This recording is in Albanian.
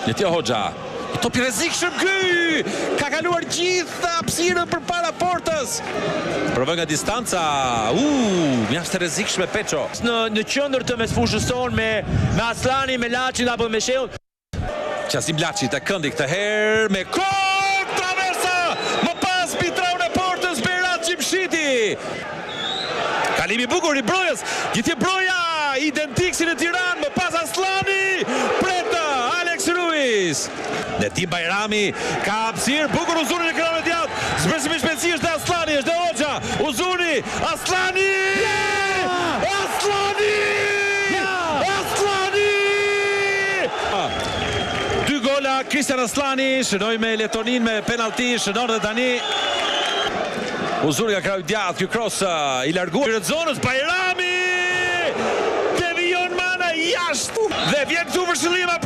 Letja Hoxha. Topi rrezikshëm ky. Ka kaluar gjithë hapësirën përpara portës. Provon nga distanca. Mjaft e rrezikshme Peço. Në qendër të mesfushës tonë me Aslani, me Laçin apo me Sheun. Qasim Laçi të këndi këtë herë me traversa. Më pas pitraun e portës Berat Gjimshiti. Kalimi bukur i Brojës. Gjithje Broja identik si në Tiranë. Më pas Aslani. Alex Ruiz. Netim Bajrami ka hapësirë, bukur Uzuni në krahun e djathtë. Zbresim i shpejtësi është Aslani, është Hoxha. Uzuni, Aslani! Aslani! Aslani! 2 gola Kristian Aslani, shënoi me Letonin me penalti, shënon dhe tani Uzuni ka krahun e djathtë, ky cross i larguar në zonës Bajrami! Devion Mana jashtë dhe vjen këtu